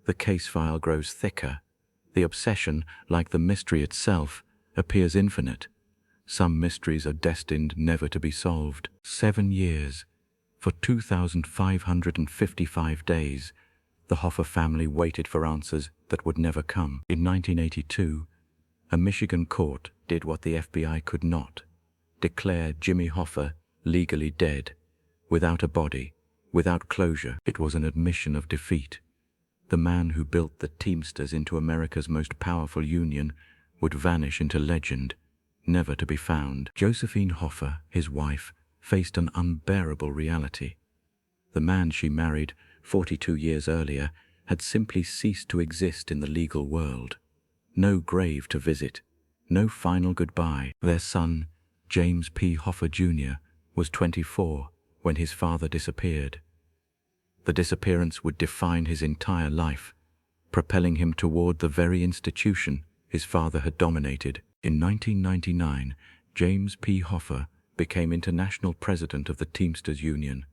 The case file grows thicker. The obsession, like the mystery itself, appears infinite. Some mysteries are destined never to be solved. 7 years. For 2,555 days, the Hoffa family waited for answers that would never come. In 1982, a Michigan court did what the FBI could not: declare Jimmy Hoffa legally dead, without a body, without closure. It was an admission of defeat. The man who built the Teamsters into America's most powerful union would vanish into legend, never to be found. Josephine Hoffa, his wife, faced an unbearable reality. The man she married 42 years earlier had simply ceased to exist in the legal world. No grave to visit, no final goodbye. Their son, James P. Hoffa Jr., was 24 when his father disappeared. The disappearance would define his entire life, propelling him toward the very institution his father had dominated. In 1999, James P. Hoffa became international president of the Teamsters Union.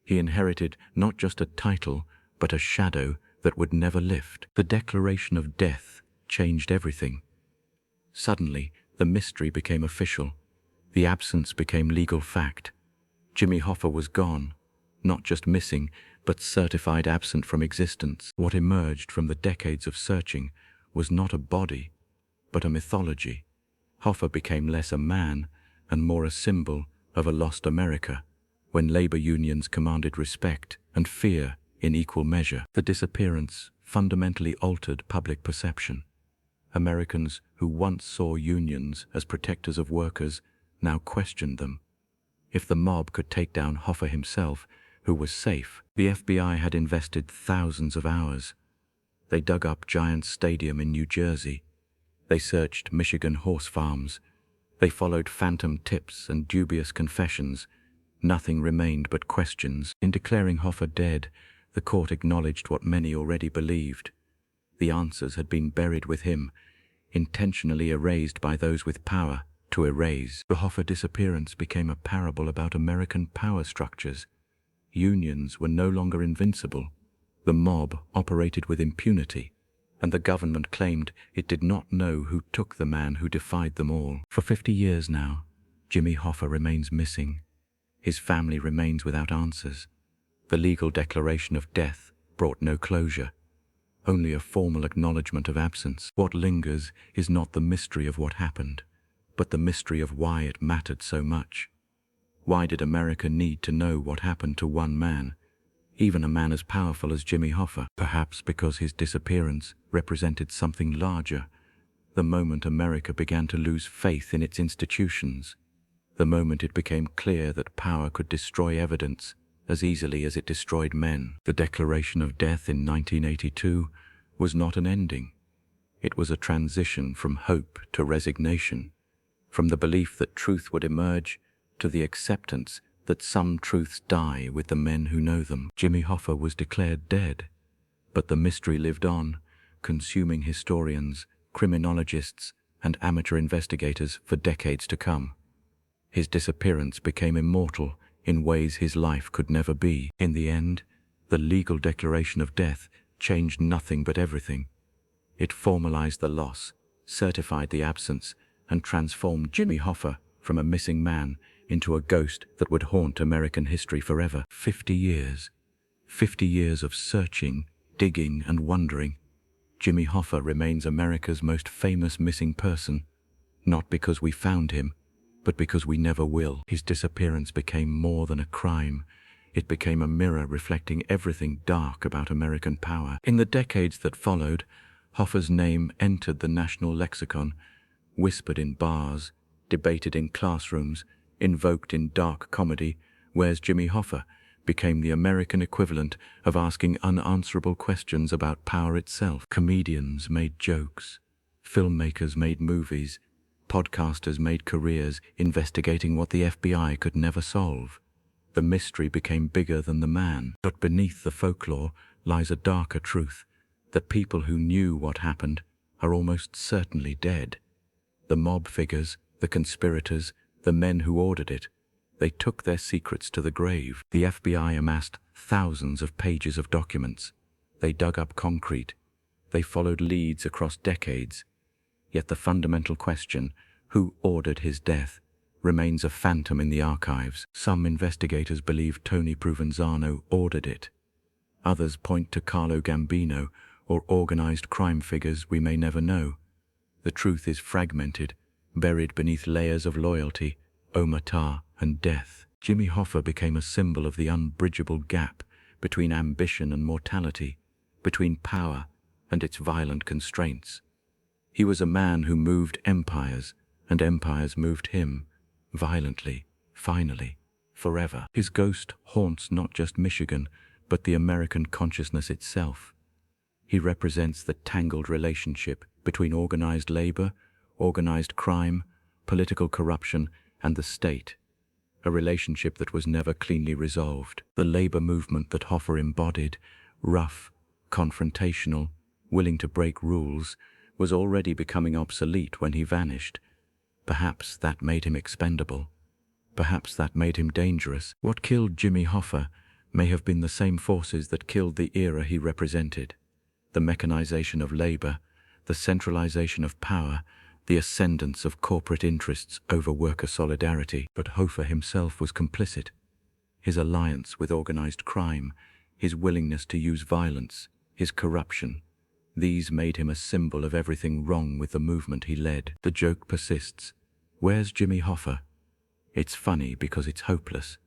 He inherited not just a title, but a shadow that would never lift. The declaration of death changed everything. Suddenly, the mystery became official. The absence became legal fact. Jimmy Hoffa was gone, not just missing, but certified absent from existence. What emerged from the decades of searching was not a body, but a mythology. Hoffa became less a man and more a symbol of a lost America, when labor unions commanded respect and fear in equal measure. The disappearance fundamentally altered public perception. Americans who once saw unions as protectors of workers now questioned them. If the mob could take down Hoffa himself, who was safe, the FBI had invested thousands of hours. They dug up Giants Stadium in New Jersey. They searched Michigan horse farms. They followed phantom tips and dubious confessions. Nothing remained but questions. In declaring Hoffa dead, the court acknowledged what many already believed. The answers had been buried with him, intentionally erased by those with power to erase. The Hoffa disappearance became a parable about American power structures. Unions were no longer invincible. The mob operated with impunity, and the government claimed it did not know who took the man who defied them all. For 50 years now, Jimmy Hoffa remains missing. His family remains without answers. The legal declaration of death brought no closure, only a formal acknowledgement of absence. What lingers is not the mystery of what happened, but the mystery of why it mattered so much. Why did America need to know what happened to one man, even a man as powerful as Jimmy Hoffa? Perhaps because his disappearance represented something larger. The moment America began to lose faith in its institutions, the moment it became clear that power could destroy evidence as easily as it destroyed men. The declaration of death in 1982 was not an ending. It was a transition from hope to resignation, from the belief that truth would emerge to the acceptance that some truths die with the men who know them. Jimmy Hoffa was declared dead, but the mystery lived on, consuming historians, criminologists, and amateur investigators for decades to come. His disappearance became immortal in ways his life could never be. In the end, the legal declaration of death changed nothing but everything. It formalized the loss, certified the absence, and transformed Jimmy Hoffa from a missing man into a ghost that would haunt American history forever. 50 years. 50 years of searching, digging, and wondering. Jimmy Hoffa remains America's most famous missing person, not because we found him, but because we never will. His disappearance became more than a crime. It became a mirror reflecting everything dark about American power. In the decades that followed, Hoffa's name entered the national lexicon, whispered in bars, debated in classrooms, invoked in dark comedy. Where's Jimmy Hoffa became the American equivalent of asking unanswerable questions about power itself. Comedians made jokes, filmmakers made movies, podcasters made careers investigating what the FBI could never solve. The mystery became bigger than the man. But beneath the folklore lies a darker truth, that people who knew what happened are almost certainly dead. The mob figures, the conspirators, the men who ordered it, they took their secrets to the grave. The FBI amassed thousands of pages of documents. They dug up concrete. They followed leads across decades. Yet the fundamental question, who ordered his death, remains a phantom in the archives. Some investigators believe Tony Provenzano ordered it. Others point to Carlo Gambino or organized crime figures we may never know. The truth is fragmented, buried beneath layers of loyalty, omerta, and death. Jimmy Hoffa became a symbol of the unbridgeable gap between ambition and mortality, between power and its violent constraints. He was a man who moved empires, and empires moved him, violently, finally, forever. His ghost haunts not just Michigan, but the American consciousness itself. He represents the tangled relationship between organized labor, organized crime, political corruption, and the state, a relationship that was never cleanly resolved. The labor movement that Hoffa embodied, rough, confrontational, willing to break rules, was already becoming obsolete when he vanished. Perhaps that made him expendable. Perhaps that made him dangerous. What killed Jimmy Hoffa may have been the same forces that killed the era he represented. The mechanization of labor, the centralization of power, the ascendance of corporate interests over worker solidarity. But Hoffa himself was complicit. His alliance with organized crime, his willingness to use violence, his corruption, these made him a symbol of everything wrong with the movement he led. The joke persists. Where's Jimmy Hoffa? It's funny because it's hopeless.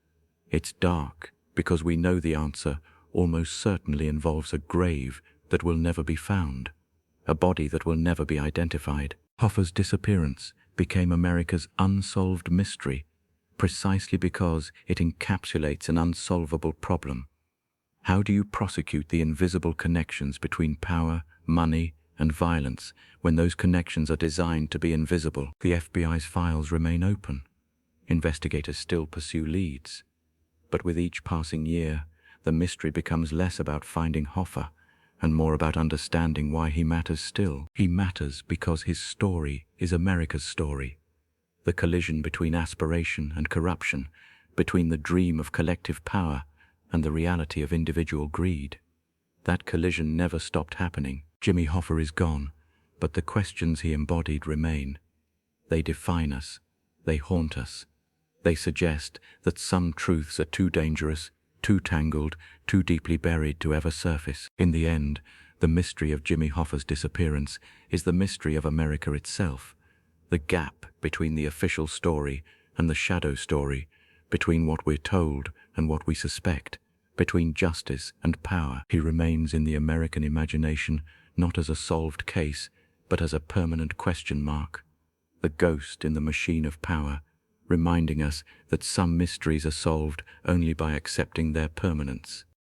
It's dark because we know the answer almost certainly involves a grave that will never be found, a body that will never be identified. Hoffa's disappearance became America's unsolved mystery precisely because it encapsulates an unsolvable problem. How do you prosecute the invisible connections between power, money, and violence when those connections are designed to be invisible? The FBI's files remain open. Investigators still pursue leads. But with each passing year, the mystery becomes less about finding Hoffa and more about understanding why he matters still. He matters because his story is America's story. The collision between aspiration and corruption, between the dream of collective power and the reality of individual greed. That collision never stopped happening. Jimmy Hoffa is gone, but the questions he embodied remain. They define us. They haunt us. They suggest that some truths are too dangerous, too tangled, too deeply buried to ever surface. In the end, the mystery of Jimmy Hoffa's disappearance is the mystery of America itself. The gap between the official story and the shadow story, between what we're told and what we suspect, between justice and power. He remains in the American imagination not as a solved case, but as a permanent question mark. The ghost in the machine of power, reminding us that some mysteries are solved only by accepting their permanence.